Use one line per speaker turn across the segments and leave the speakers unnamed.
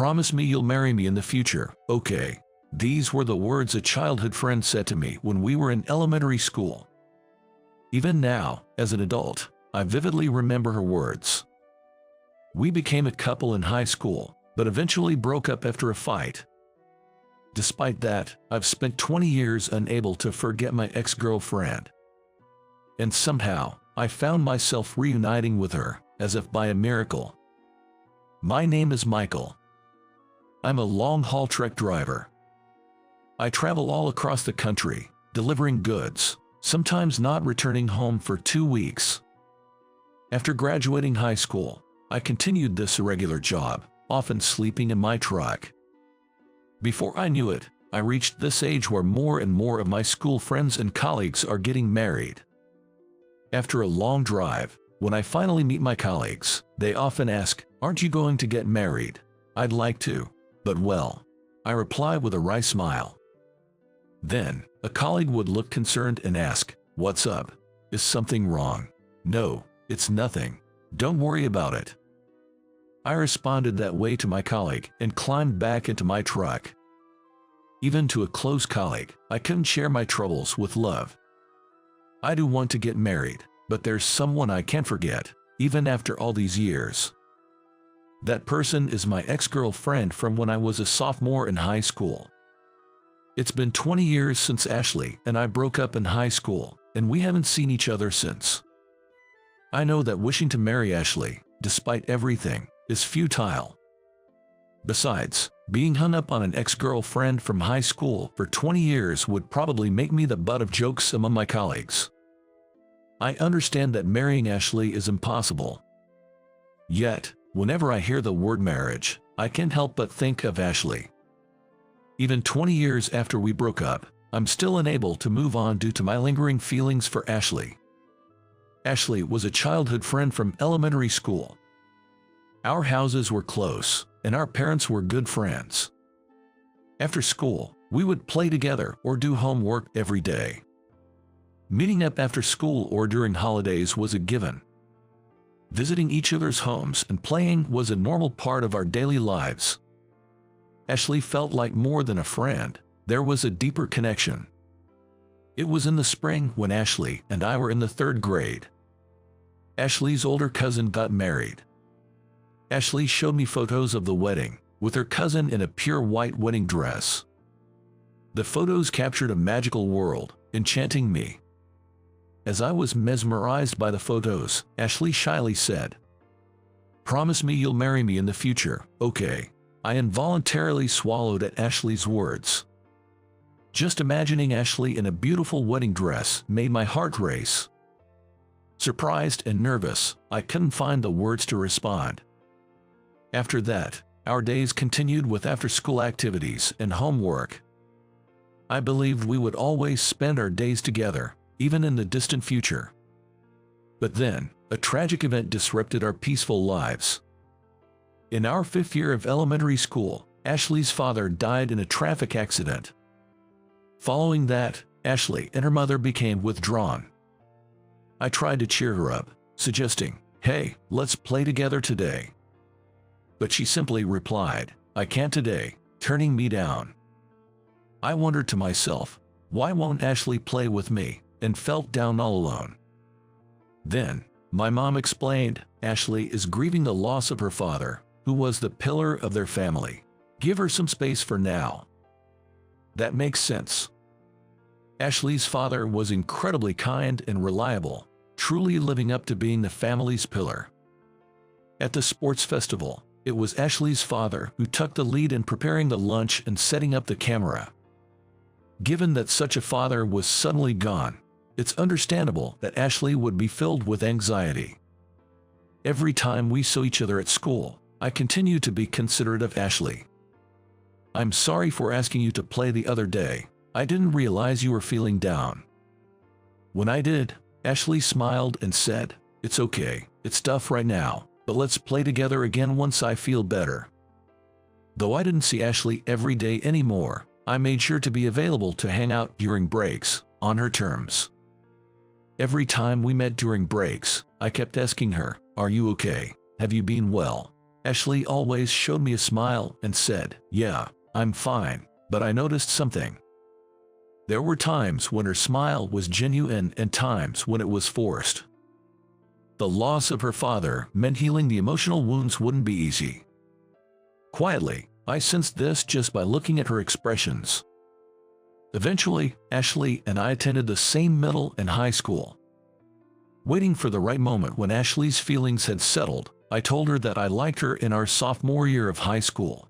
Promise me you'll marry me in the future, okay? These were the words a childhood friend said to me when we were in elementary school. Even now, as an adult, I vividly remember her words. We became a couple in high school, but eventually broke up after a fight. Despite that, I've spent 20 years unable to forget my ex-girlfriend. And somehow, I found myself reuniting with her, as if by a miracle. My name is Michael. I'm a long-haul truck driver. I travel all across the country, delivering goods, sometimes not returning home for 2 weeks. After graduating high school, I continued this irregular job, often sleeping in my truck. Before I knew it, I reached this age where more and more of my school friends and colleagues are getting married. After a long drive, when I finally meet my colleagues, they often ask, "Aren't you going to get married?" I'd like to, but well, I reply with a wry smile. Then, a colleague would look concerned and ask, "What's up? Is something wrong?" "No, it's nothing. Don't worry about it." I responded that way to my colleague and climbed back into my truck. Even to a close colleague, I couldn't share my troubles with love. I do want to get married, but there's someone I can't forget, even after all these years. That person is my ex-girlfriend from when I was a sophomore in high school. It's been 20 years since Ashley and I broke up in high school, and we haven't seen each other since. I know that wishing to marry Ashley, despite everything, is futile. Besides, being hung up on an ex-girlfriend from high school for 20 years would probably make me the butt of jokes among my colleagues. I understand that marrying Ashley is impossible. Yet, whenever I hear the word marriage, I can't help but think of Ashley. Even 20 years after we broke up, I'm still unable to move on due to my lingering feelings for Ashley. Ashley was a childhood friend from elementary school. Our houses were close, and our parents were good friends. After school, we would play together or do homework every day. Meeting up after school or during holidays was a given. Visiting each other's homes and playing was a normal part of our daily lives. Ashley felt like more than a friend. There was a deeper connection. It was in the spring when Ashley and I were in the 3rd grade. Ashley's older cousin got married. Ashley showed me photos of the wedding, with her cousin in a pure white wedding dress. The photos captured a magical world, enchanting me. As I was mesmerized by the photos, Ashley shyly said, "Promise me you'll marry me in the future, okay?" I involuntarily swallowed at Ashley's words. Just imagining Ashley in a beautiful wedding dress made my heart race. Surprised and nervous, I couldn't find the words to respond. After that, our days continued with after-school activities and homework. I believed we would always spend our days together, even in the distant future. But then, a tragic event disrupted our peaceful lives. In our 5th year of elementary school, Ashley's father died in a traffic accident. Following that, Ashley and her mother became withdrawn. I tried to cheer her up, suggesting, "Hey, let's play together today." But she simply replied, "I can't today," turning me down. I wondered to myself, why won't Ashley play with me, and felt down all alone. Then, my mom explained, Ashley is grieving the loss of her father, who was the pillar of their family. Give her some space for now. That makes sense. Ashley's father was incredibly kind and reliable, truly living up to being the family's pillar. At the sports festival, it was Ashley's father who took the lead in preparing the lunch and setting up the camera. Given that such a father was suddenly gone, it's understandable that Ashley would be filled with anxiety. Every time we saw each other at school, I continued to be considerate of Ashley. "I'm sorry for asking you to play the other day. I didn't realize you were feeling down." When I did, Ashley smiled and said, "It's okay, it's tough right now, but let's play together again once I feel better." Though I didn't see Ashley every day anymore, I made sure to be available to hang out during breaks, on her terms. Every time we met during breaks, I kept asking her, "Are you okay? Have you been well?" Ashley always showed me a smile and said, "Yeah, I'm fine," but I noticed something. There were times when her smile was genuine and times when it was forced. The loss of her father meant healing the emotional wounds wouldn't be easy. Quietly, I sensed this just by looking at her expressions. Eventually, Ashley and I attended the same middle and high school. Waiting for the right moment when Ashley's feelings had settled, I told her that I liked her in our sophomore year of high school.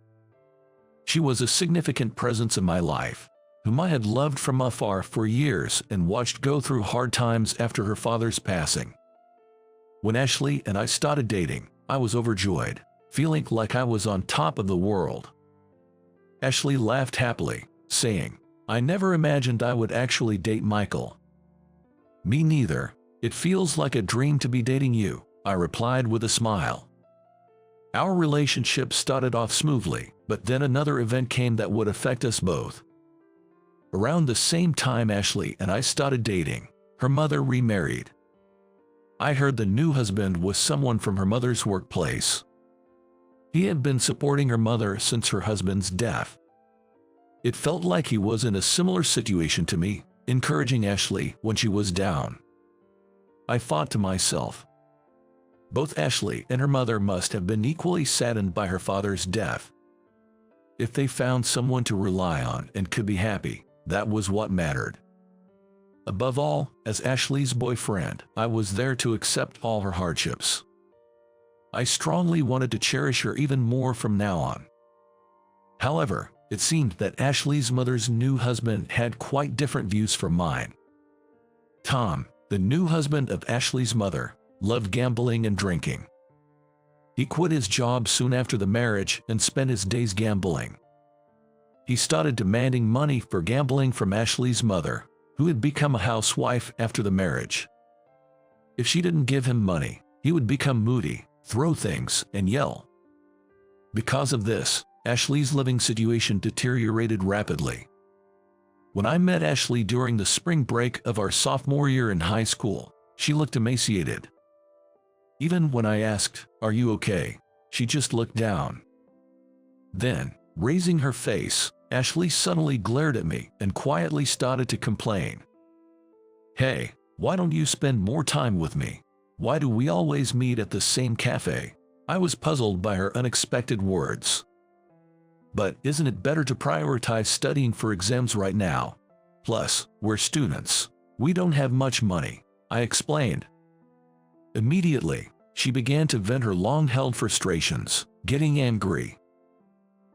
She was a significant presence in my life, whom I had loved from afar for years and watched go through hard times after her father's passing. When Ashley and I started dating, I was overjoyed, feeling like I was on top of the world. Ashley laughed happily, saying, "I never imagined I would actually date Michael." "Me neither. It feels like a dream to be dating you," I replied with a smile. Our relationship started off smoothly, but then another event came that would affect us both. Around the same time Ashley and I started dating, her mother remarried. I heard the new husband was someone from her mother's workplace. He had been supporting her mother since her husband's death. It felt like he was in a similar situation to me, encouraging Ashley when she was down. I thought to myself, both Ashley and her mother must have been equally saddened by her father's death. If they found someone to rely on and could be happy, that was what mattered. Above all, as Ashley's boyfriend, I was there to accept all her hardships. I strongly wanted to cherish her even more from now on. However, it seemed that Ashley's mother's new husband had quite different views from mine. Tom, the new husband of Ashley's mother, loved gambling and drinking. He quit his job soon after the marriage and spent his days gambling. He started demanding money for gambling from Ashley's mother, who had become a housewife after the marriage. If she didn't give him money, he would become moody, throw things, and yell. Because of this, Ashley's living situation deteriorated rapidly. When I met Ashley during the spring break of our sophomore year in high school, she looked emaciated. Even when I asked, "Are you okay?" she just looked down. Then, raising her face, Ashley suddenly glared at me and quietly started to complain. "Hey, why don't you spend more time with me? Why do we always meet at the same cafe?" I was puzzled by her unexpected words. "But isn't it better to prioritize studying for exams right now? Plus, we're students. We don't have much money," I explained. Immediately, she began to vent her long-held frustrations, getting angry.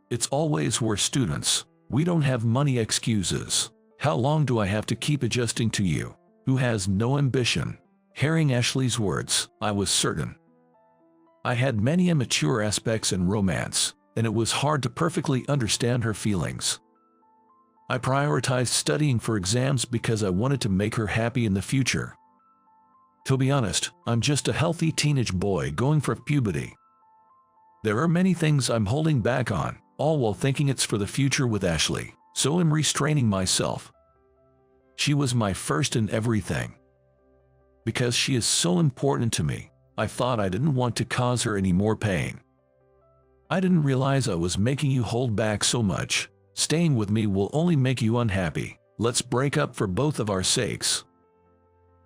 "It's always we're students. We don't have money excuses. How long do I have to keep adjusting to you, who has no ambition?" Hearing Ashley's words, I was certain. I had many immature aspects in romance, and it was hard to perfectly understand her feelings. I prioritized studying for exams because I wanted to make her happy in the future. To be honest, I'm just a healthy teenage boy going for puberty. There are many things I'm holding back on, all while thinking it's for the future with Ashley, so I'm restraining myself. She was my first in everything. Because she is so important to me, I thought I didn't want to cause her any more pain. "I didn't realize I was making you hold back so much. Staying with me will only make you unhappy. Let's break up for both of our sakes."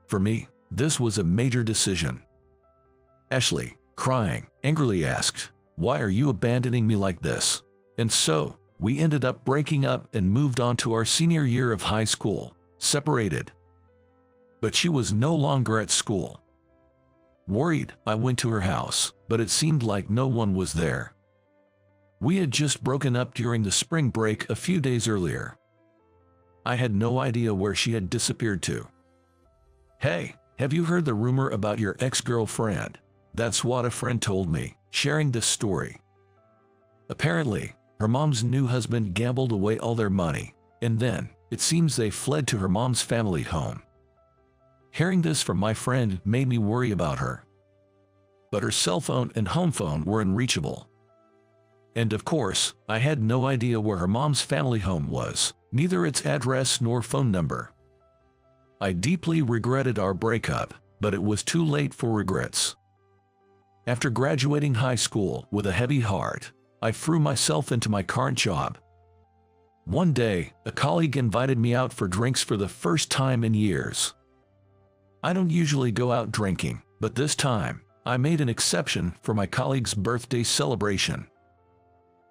For me, this was a major decision. Ashley, crying, angrily asked, "Why are you abandoning me like this?" And so, we ended up breaking up and moved on to our senior year of high school, separated. But she was no longer at school. Worried, I went to her house, but it seemed like no one was there. We had just broken up during the spring break a few days earlier. I had no idea where she had disappeared to. "Hey, have you heard the rumor about your ex-girlfriend?" That's what a friend told me, sharing this story. Apparently, her mom's new husband gambled away all their money, and then, it seems they fled to her mom's family home. Hearing this from my friend made me worry about her. But her cell phone and home phone were unreachable. And of course, I had no idea where her mom's family home was, neither its address nor phone number. I deeply regretted our breakup, but it was too late for regrets. After graduating high school with a heavy heart, I threw myself into my current job. One day, a colleague invited me out for drinks for the first time in years. I don't usually go out drinking, but this time, I made an exception for my colleague's birthday celebration.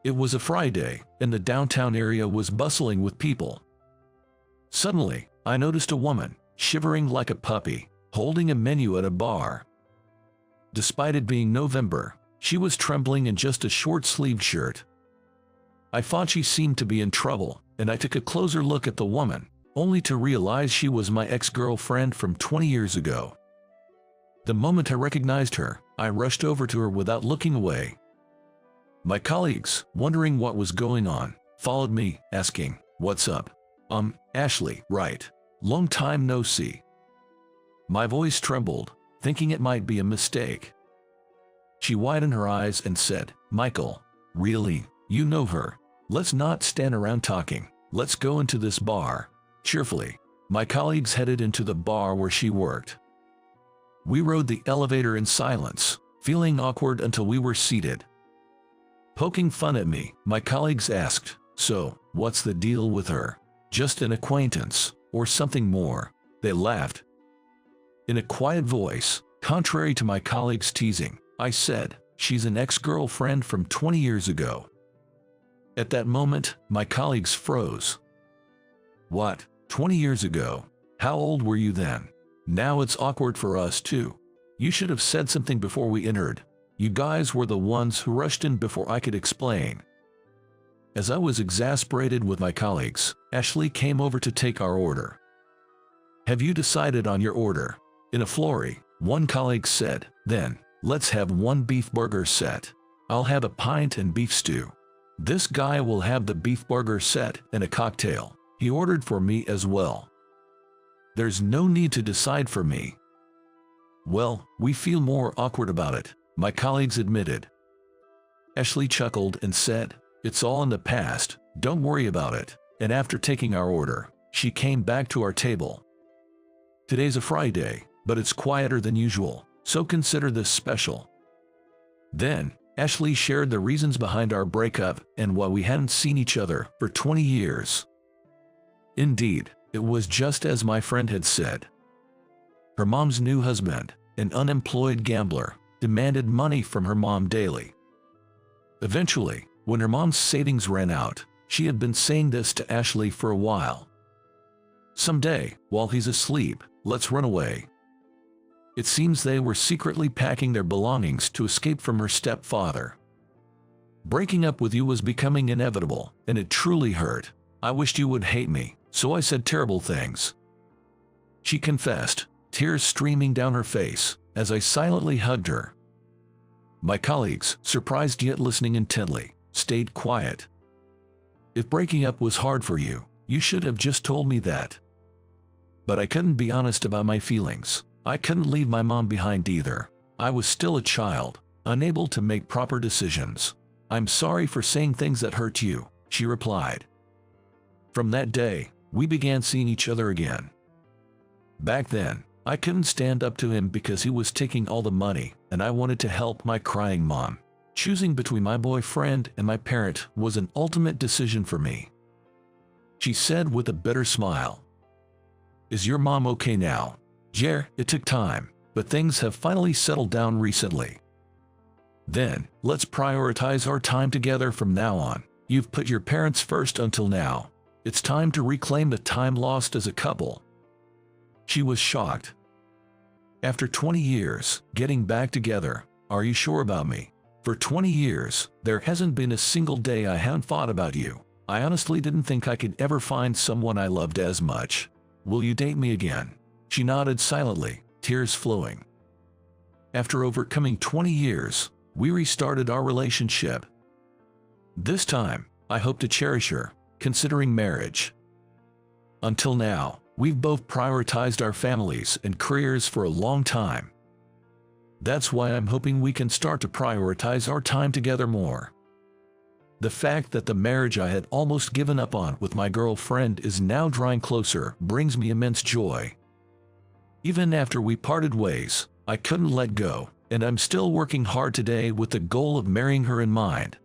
It was a Friday, and the downtown area was bustling with people. Suddenly, I noticed a woman, shivering like a puppy, holding a menu at a bar. Despite it being November, she was trembling in just a short-sleeved shirt. I thought she seemed to be in trouble, and I took a closer look at the woman, only to realize she was my ex-girlfriend from 20 years ago. The moment I recognized her, I rushed over to her without looking away. My colleagues, wondering what was going on, followed me, asking, "What's up?" Ashley, right. Long time no see." My voice trembled, thinking it might be a mistake. She widened her eyes and said, "Michael, really? You know her? Let's not stand around talking. Let's go into this bar." Cheerfully, my colleagues headed into the bar where she worked. We rode the elevator in silence, feeling awkward until we were seated. Poking fun at me, my colleagues asked, "So, what's the deal with her? Just an acquaintance, or something more?" They laughed. In a quiet voice, contrary to my colleagues' teasing, I said, "She's an ex-girlfriend from 20 years ago." At that moment, my colleagues froze. "What? 20 years ago? How old were you then?" "Now it's awkward for us too. You should have said something before we entered. You guys were the ones who rushed in before I could explain." As I was exasperated with my colleagues, Ashley came over to take our order. "Have you decided on your order?" In a flurry, one colleague said, "Then, let's have one beef burger set. I'll have a pint and beef stew." This guy will have the beef burger set and a cocktail. He ordered for me as well. There's no need to decide for me. "Well, we feel more awkward about it," my colleagues admitted. Ashley chuckled and said, "It's all in the past, don't worry about it." And after taking our order, she came back to our table. "Today's a Friday, but it's quieter than usual, so consider this special." Then, Ashley shared the reasons behind our breakup and why we hadn't seen each other for 20 years. Indeed, it was just as my friend had said. Her mom's new husband, an unemployed gambler, demanded money from her mom daily. Eventually, when her mom's savings ran out, she had been saying this to Ashley for a while. "Someday, while he's asleep, let's run away." It seems they were secretly packing their belongings to escape from her stepfather. "Breaking up with you was becoming inevitable, and it truly hurt. I wished you would hate me, so I said terrible things." She confessed, tears streaming down her face, as I silently hugged her. My colleagues, surprised yet listening intently, stayed quiet. "If breaking up was hard for you, you should have just told me that." But I couldn't be honest about my feelings. I couldn't leave my mom behind either. I was still a child, unable to make proper decisions. "I'm sorry for saying things that hurt you," she replied. From that day, we began seeing each other again. Back then, I couldn't stand up to him because he was taking all the money, and I wanted to help my crying mom. Choosing between my boyfriend and my parent was an ultimate decision for me. She said with a bitter smile, "Is your mom okay now?" "Yeah, it took time, but things have finally settled down recently." "Then, let's prioritize our time together from now on. You've put your parents first until now. It's time to reclaim the time lost as a couple." She was shocked. "After 20 years, getting back together, are you sure about me? For 20 years, there hasn't been a single day I haven't thought about you. I honestly didn't think I could ever find someone I loved as much. Will you date me again?" She nodded silently, tears flowing. After overcoming 20 years, we restarted our relationship. This time, I hope to cherish her, considering marriage. Until now, we've both prioritized our families and careers for a long time. That's why I'm hoping we can start to prioritize our time together more. The fact that the marriage I had almost given up on with my girlfriend is now drawing closer brings me immense joy. Even after we parted ways, I couldn't let go. and I'm still working hard today with the goal of marrying her in mind.